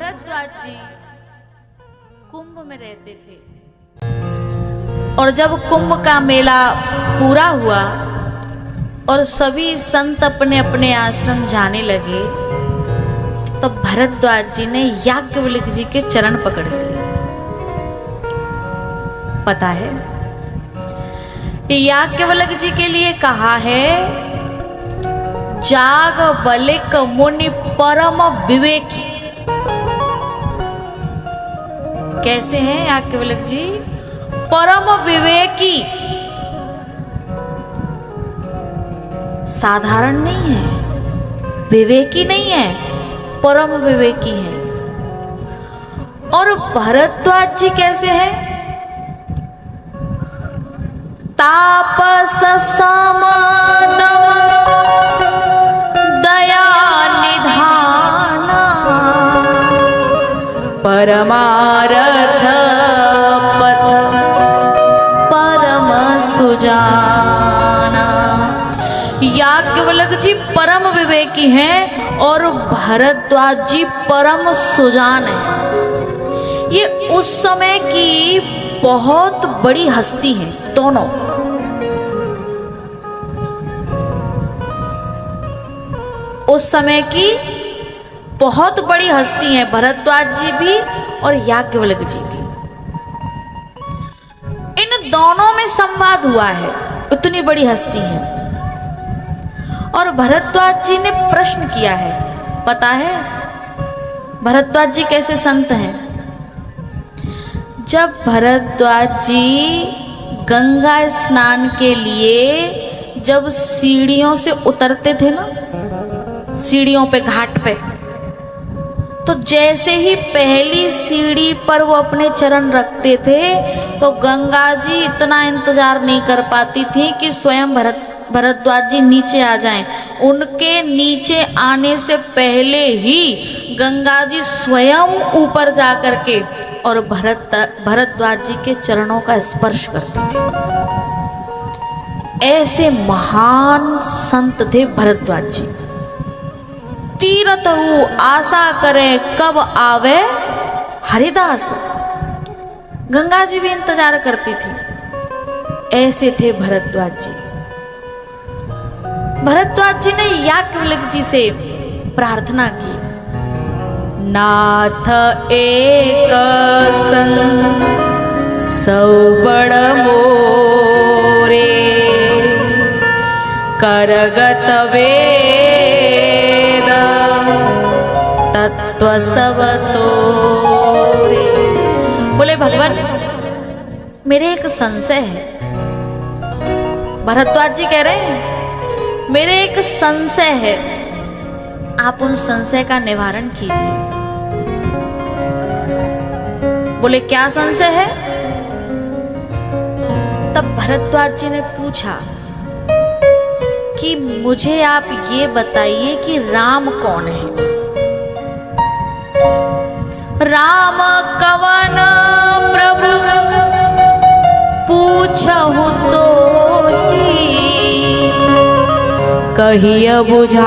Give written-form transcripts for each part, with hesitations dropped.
भरद्वाज जी कुंभ में रहते थे और जब कुंभ का मेला पूरा हुआ और सभी संत अपने अपने आश्रम जाने लगे तो भरद्वाज जी ने याज्ञवल्क्य जी के चरण पकड़ लिए। पता है याज्ञवल्क्य जी के लिए कहा है याज्ञवल्क्य मुनि परम विवेकी। कैसे हैं याज्ञवल्क्य जी? परम विवेकी, साधारण नहीं है, विवेकी नहीं है, परम विवेकी है। और भरद्वाज जी कैसे हैं? तापस समदम दया निधान परमारथ पथ परम सुजाना। याज्ञवल्क्य जी परम विवेकी हैं और भरद्वाज जी परम सुजान हैं। ये उस समय की बहुत बड़ी हस्ती है दोनों। उस समय की बहुत बड़ी हस्ती है भरद्वाज जी भी और याज्ञवल्क्य जी भी। इन दोनों में संवाद हुआ है, उतनी बड़ी हस्ती है। और भरद्वाज जी ने प्रश्न किया है। पता है भरद्वाज जी कैसे संत हैं? जब भरद्वाज जी गंगा स्नान के लिए जब सीढ़ियों से उतरते थे ना, सीढ़ियों पे घाट पे, तो जैसे ही पहली सीढ़ी पर वो अपने चरण रखते थे तो गंगा जी इतना इंतजार नहीं कर पाती थी कि स्वयं भरद्वाज जी नीचे आ जाएं। उनके नीचे आने से पहले ही गंगा जी स्वयं ऊपर जा करके और भरद्वाज जी के चरणों का स्पर्श करते थे। ऐसे महान संत थे भरद्वाज जी। तीरथ हूँ आशा करे कब आवे हरिदास। गंगा जी भी इंतजार करती थी। ऐसे थे भरद्वाज जी। भरद्वाज जी ने याज्ञवल्क्य जी से प्रार्थना की, नाथ एक संग सौ बड़ मोरे करगत वेद तत्व सब तोरे। बोले भगवान मेरे एक संशय है। भरद्वाज जी कह रहे हैं मेरे एक संशय है, आप उन संशय का निवारण कीजिए। बोले क्या संशय है? तब भरद्वाज जी ने पूछा कि मुझे आप ये बताइए कि राम कौन है? राम कवन प्रभु पूछहु तो कहिय बुझाई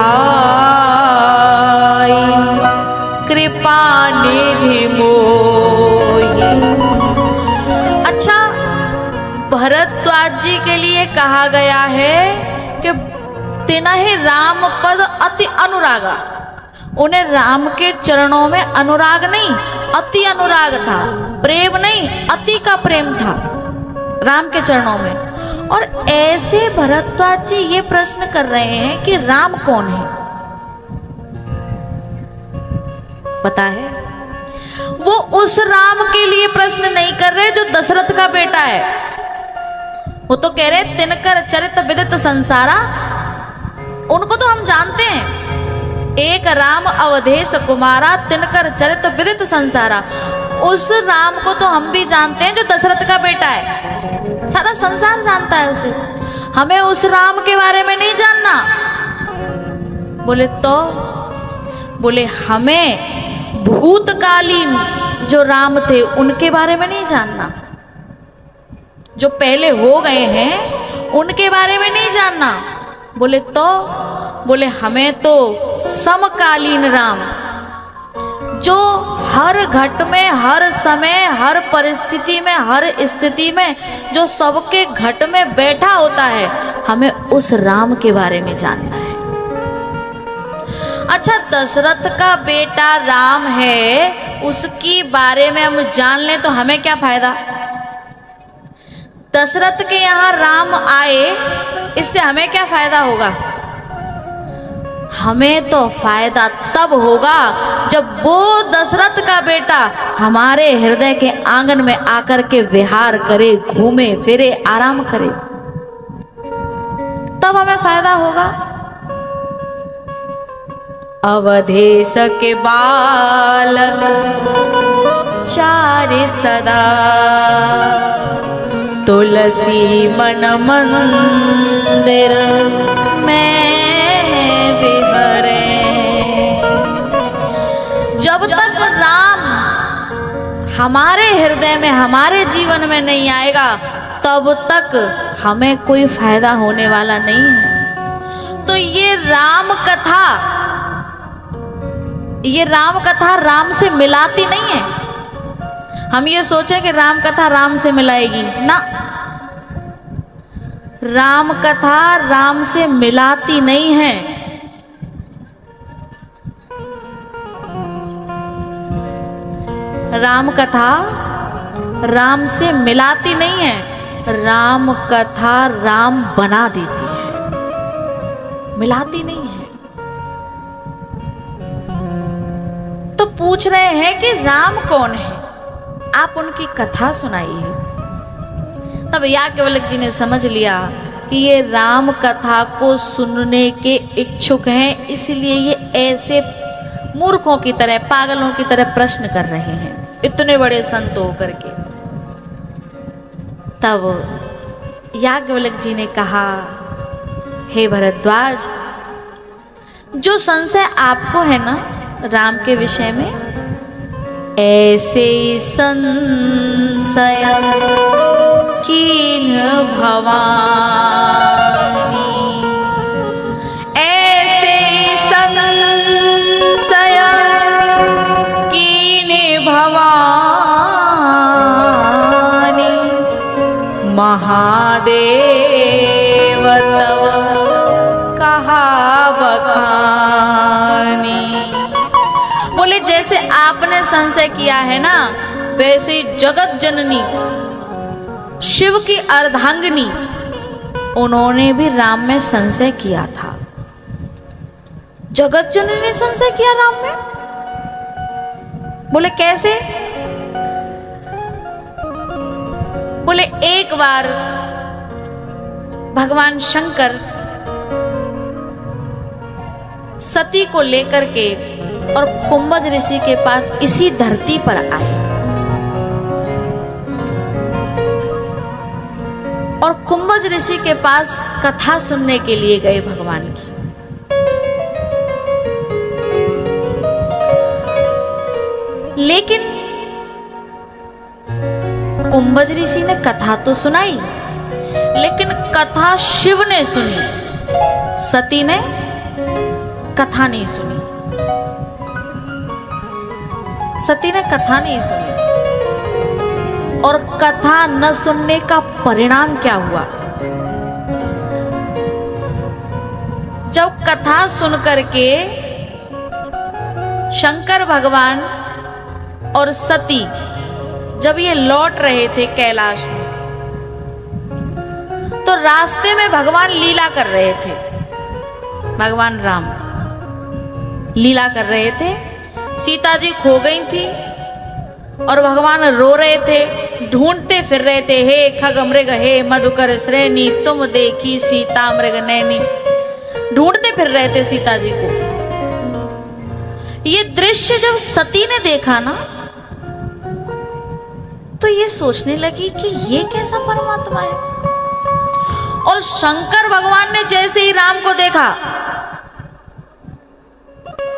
कृपा निधि मोहि। अच्छा, भरद्वाज जी के लिए कहा गया है कि तिनहि राम पद अति अनुरागा। उन्हें राम के चरणों में अनुराग नहीं, अति अनुराग था। प्रेम नहीं, अति का प्रेम था राम के चरणों में। और ऐसे भरद्वाज जी ये प्रश्न कर रहे हैं कि राम कौन है? पता है वो उस राम के लिए प्रश्न नहीं कर रहे जो दशरथ का बेटा है। वो तो कह रहे तिनकर चरित विदित संसारा। उनको तो हम जानते हैं, एक राम अवधेश कुमारा तिनकर चरित विदित संसारा। उस राम को तो हम भी जानते हैं जो दशरथ का बेटा है। सारा संसार जानता है उसे। हमें उस राम के बारे में नहीं जानना। बोले तो बोले हमें भूतकालीन जो राम थे उनके बारे में नहीं जानना, जो पहले हो गए हैं उनके बारे में नहीं जानना। बोले तो बोले हमें तो समकालीन राम जो हर घट में, हर समय, हर परिस्थिति में, हर स्थिति में जो सबके घट में बैठा होता है, हमें उस राम के बारे में जानना है। अच्छा, दशरथ का बेटा राम है, उसकी बारे में हम जान लें तो हमें क्या फायदा? दशरथ के यहाँ राम आए, इससे हमें क्या फायदा होगा? हमें तो फायदा तब होगा जब वो दशरथ का बेटा हमारे हृदय के आंगन में आकर के विहार करे, घूमे फिरे, आराम करे, तब हमें फायदा होगा। अवधेश के बालक चारि सदा, तुलसी मन मंदिर में विहरे। जब तक राम हमारे हृदय में, हमारे जीवन में नहीं आएगा, तब तक हमें कोई फायदा होने वाला नहीं है। तो ये राम कथा राम से मिलाती नहीं है। हम ये सोचें कि राम कथा राम से मिलाएगी ना, राम कथा राम से मिलाती नहीं है। राम कथा राम से मिलाती नहीं है, राम कथा राम बना देती है, मिलाती नहीं है। तो पूछ रहे हैं कि राम कौन है, आप उनकी कथा सुनाइए। तब याज्ञवल्क्य जी ने समझ लिया कि ये राम कथा को सुनने के इच्छुक हैं, इसलिए ये ऐसे मूर्खों की तरह, पागलों की तरह प्रश्न कर रहे हैं, इतने बड़े संत होकर के। तब याज्ञवल्क्य जी ने कहा, हे भरद्वाज, जो संशय आपको है ना राम के विषय में, ऐसे संशय कीन भवानी, ऐसे संशय कीन भवानी, महादेव तव कहा बखानी। बोले जैसे आपने संशय किया है ना, वैसे ही जगत जननी शिव की अर्धांगिनी, उन्होंने भी राम में संशय किया था। जगत जननी ने संशय किया राम में? बोले कैसे? बोले एक बार भगवान शंकर सती को लेकर के और कुंभज ऋषि के पास इसी धरती पर आए, और कुंभज ऋषि के पास कथा सुनने के लिए गए भगवान की। लेकिन कुंभज ऋषि ने कथा तो सुनाई, लेकिन कथा शिव ने सुनी, सती ने कथा नहीं सुनी। सती ने कथा नहीं सुनी, और कथा न सुनने का परिणाम क्या हुआ? जब कथा सुन करके शंकर भगवान और सती जब ये लौट रहे थे कैलाश में, तो रास्ते में भगवान लीला कर रहे थे। भगवान राम लीला कर रहे थे, सीता जी खो गई थी और भगवान रो रहे थे, ढूंढते फिर रहे थे, हे खग मृग हे मधुकर श्रेणी, तुम देखी सीता मृग नैनी। ढूंढते फिर रहे थे सीता जी को। ये दृश्य जब सती ने देखा ना, तो ये सोचने लगी कि ये कैसा परमात्मा है। और शंकर भगवान ने जैसे ही राम को देखा,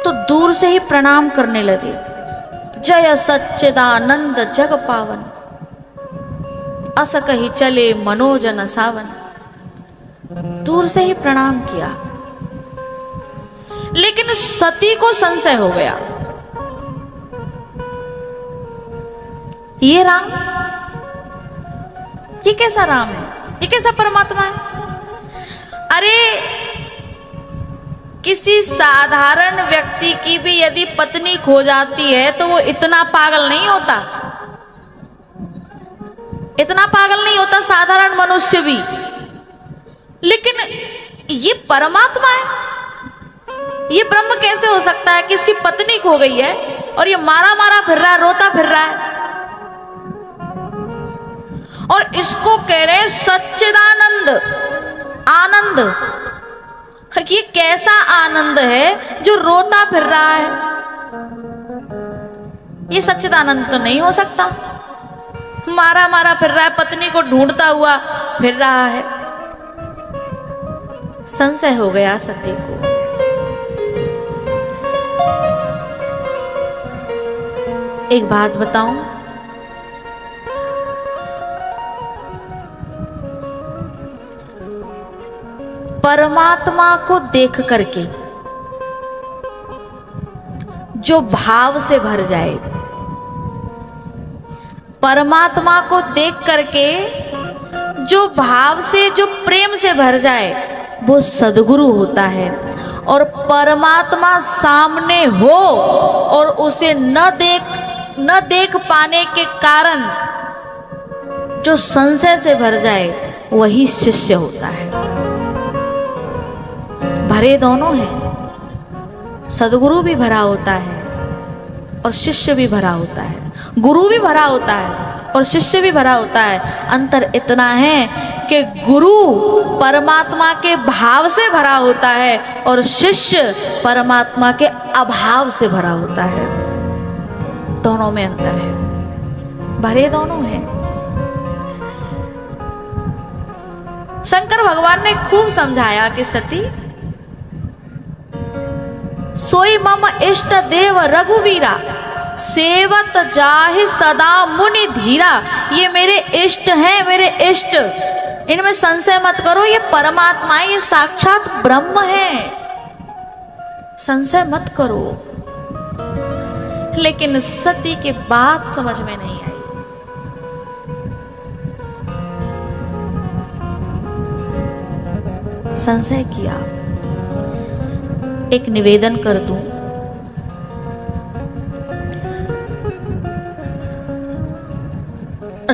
तो दूर से ही प्रणाम करने लगे, जय सच्चिदानंद जग पावन, अस कही चले मनोजन सावन। दूर से ही प्रणाम किया। लेकिन सती को संशय हो गया, ये राम, ये कैसा राम है, ये कैसा परमात्मा है? अरे किसी साधारण व्यक्ति की भी यदि पत्नी खो जाती है तो वो इतना पागल नहीं होता, इतना पागल नहीं होता साधारण मनुष्य भी। लेकिन ये परमात्मा है, ये ब्रह्म कैसे हो सकता है कि इसकी पत्नी खो गई है और ये मारा मारा फिर रहा है, रोता फिर रहा है? और इसको कह रहे सच्चिदानंद आनंद। ये कैसा आनंद है जो रोता फिर रहा है? ये सच्चिदानंद तो नहीं हो सकता। मारा मारा फिर रहा है, पत्नी को ढूंढता हुआ फिर रहा है। संशय हो गया सती को। एक बात बताऊं, परमात्मा को देख करके जो भाव से भर जाए, परमात्मा को देख करके जो भाव से, जो प्रेम से भर जाए, वो सद्गुरु होता है। और परमात्मा सामने हो और उसे न देख पाने के कारण जो संशय से भर जाए, वही शिष्य होता है। भरे दोनों हैं, सद्गुरु भी भरा होता है और शिष्य भी भरा होता है, गुरु भी भरा होता है और शिष्य भी भरा होता है। अंतर इतना है कि गुरु परमात्मा के भाव से भरा होता है और शिष्य परमात्मा के अभाव से भरा होता है। दोनों में अंतर है, भरे दोनों हैं। शंकर भगवान ने खूब समझाया कि सती, सोई मम इष्ट देव रघुवीरा, सेवत जाहि सदा मुनि धीरा। ये मेरे इष्ट हैं, मेरे इष्ट, इनमें संशय मत करो। ये परमात्मा है, ये साक्षात ब्रह्म है, संशय मत करो। लेकिन सती की बात समझ में नहीं आई। संशय किया। एक निवेदन कर दूं,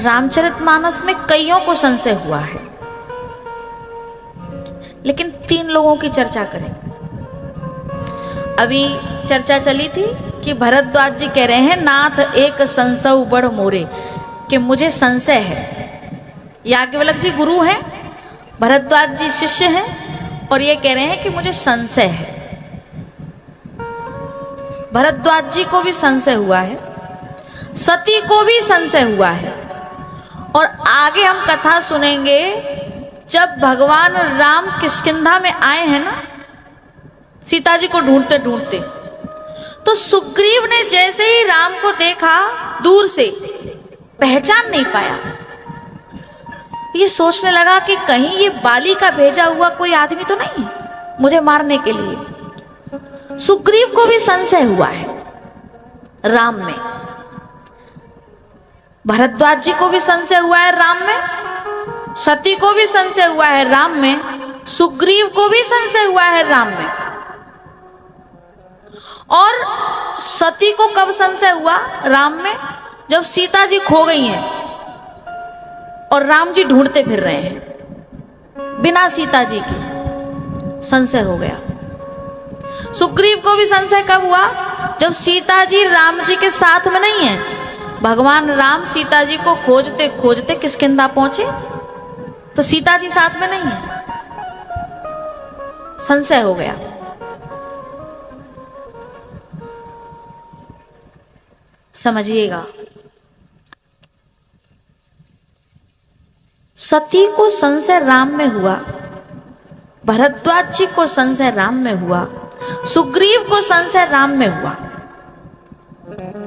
रामचरितमानस में कईयों को संशय हुआ है, लेकिन 3 लोगों की चर्चा करें। अभी चर्चा चली थी कि भरद्वाज जी कह रहे हैं, नाथ एक संशय बड़ मोरे, कि मुझे संशय है। याज्ञवल्क्य जी गुरु हैं, भरद्वाज जी शिष्य हैं, और ये कह रहे हैं कि मुझे संशय है। भरद्वाज जी को भी संशय हुआ है, सती को भी संशय हुआ है। और आगे हम कथा सुनेंगे, जब भगवान राम किष्किंधा में आए हैं ना, सीता जी को ढूंढते ढूंढते, तो सुग्रीव ने जैसे ही राम को देखा दूर से, पहचान नहीं पाया। ये सोचने लगा कि कहीं ये बाली का भेजा हुआ कोई आदमी तो नहीं है मुझे मारने के लिए। सुग्रीव को भी संशय हुआ है राम में, भरद्वाज जी को भी संशय हुआ है राम में, सती को भी संशय हुआ है राम में, सुग्रीव को भी संशय हुआ है राम में। और सती को कब संशय हुआ राम में? जब सीता जी खो गई हैं और राम जी ढूंढते फिर रहे हैं बिना सीता जी के, संशय हो गया। सुग्रीव को भी संशय कब हुआ? जब सीता जी राम जी के साथ में नहीं है। भगवान राम सीता जी को खोजते खोजते किष्किंधा पहुंचे तो सीता जी साथ में नहीं है, संशय हो गया। समझिएगा, सती को संशय राम में हुआ, भरद्वाज जी को संशय राम में हुआ, सुग्रीव को संशय राम में हुआ।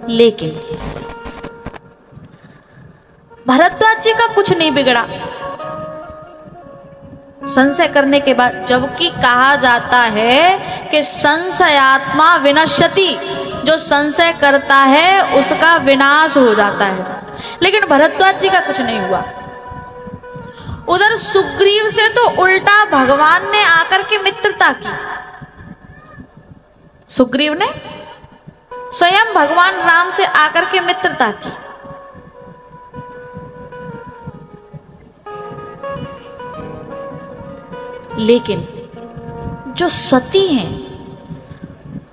लेकिन भरद्वाज जी का कुछ नहीं बिगड़ा संशय करने के बाद, जबकि कहा जाता है कि संशयात्मा विनश्यति, जो संशय करता है उसका विनाश हो जाता है। लेकिन भरद्वाज जी का कुछ नहीं हुआ। उधर सुग्रीव से तो उल्टा भगवान ने आकर के मित्रता की। सुग्रीव ने स्वयं भगवान राम से आकर के मित्रता की। लेकिन जो सती हैं,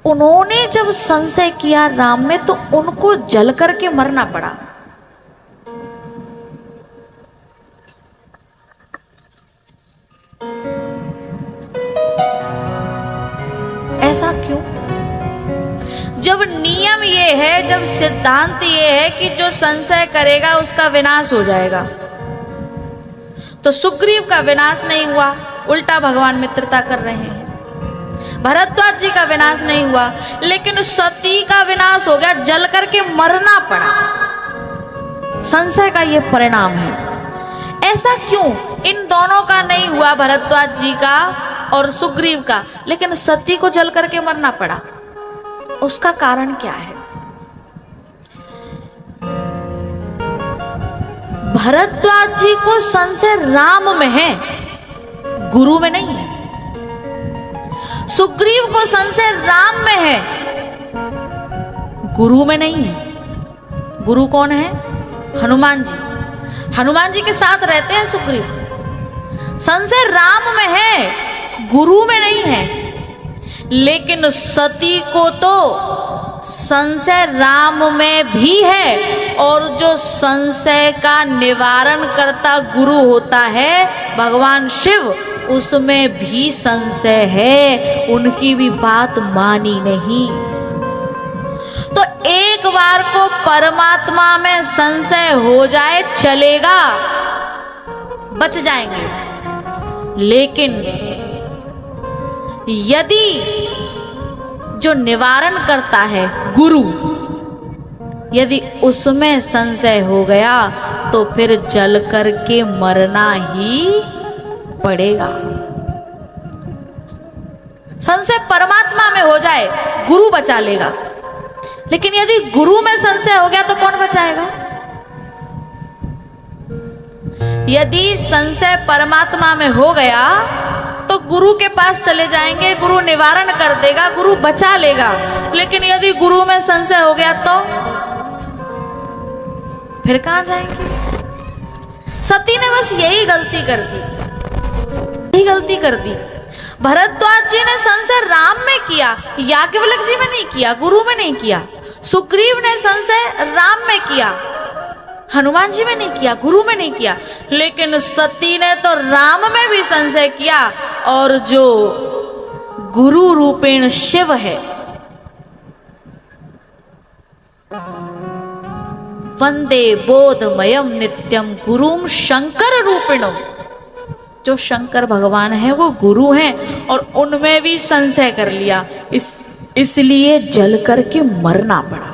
उन्होंने जब संशय किया राम में, तो उनको जल करके मरना पड़ा। ऐसा क्यों? जब नियम ये है, जब सिद्धांत ये है कि जो संशय करेगा उसका विनाश हो जाएगा, तो सुग्रीव का विनाश नहीं हुआ, उल्टा भगवान मित्रता कर रहे हैं। भरद्वाज जी का विनाश नहीं हुआ, लेकिन सती का विनाश हो गया, जल करके मरना पड़ा। संशय का यह परिणाम है। ऐसा क्यों? इन दोनों का नहीं हुआ, भरद्वाज जी का और सुग्रीव का, लेकिन सती को जल करके मरना पड़ा। उसका कारण क्या है? भरद्वाज जी को संशय राम में है, गुरु में नहीं है। सुग्रीव को संशय राम में है, गुरु में नहीं है। गुरु कौन है? हनुमान जी। हनुमान जी के साथ रहते हैं सुग्रीव। संशय राम में है, गुरु में नहीं है। लेकिन सती को तो संशय राम में भी है, और जो संशय का निवारण करता गुरु होता है भगवान शिव, उसमें भी संशय है, उनकी भी बात मानी नहीं। तो एक बार को परमात्मा में संशय हो जाए चलेगा, बच जाएंगे। लेकिन यदि जो निवारण करता है गुरु, यदि उसमें संशय हो गया तो फिर जल करके मरना ही पड़ेगा। संशय परमात्मा में हो जाए, गुरु बचा लेगा। लेकिन यदि गुरु में संशय हो गया तो कौन बचाएगा? यदि संशय परमात्मा में हो गया तो गुरु के पास चले जाएंगे, गुरु निवारण कर देगा, गुरु बचा लेगा। लेकिन यदि गुरु में संशय हो गया तो फिर कहां जाएंगे? सती ने बस यही गलती कर दी, यही गलती कर दी। भरद्वाज जी ने संशय राम में किया, याज्ञवल्क्य जी में नहीं किया, गुरु में नहीं किया। सुग्रीव ने संशय राम में किया, हनुमान जी में नहीं किया, गुरु में नहीं किया। लेकिन सती ने तो राम में भी संशय किया, और जो गुरु रूपेण शिव है, वंदे बोधमयम नित्यम गुरुम शंकर रूपिणो, जो शंकर भगवान है वो गुरु हैं, और उनमें भी संशय कर लिया, इसलिए जल करके मरना पड़ा।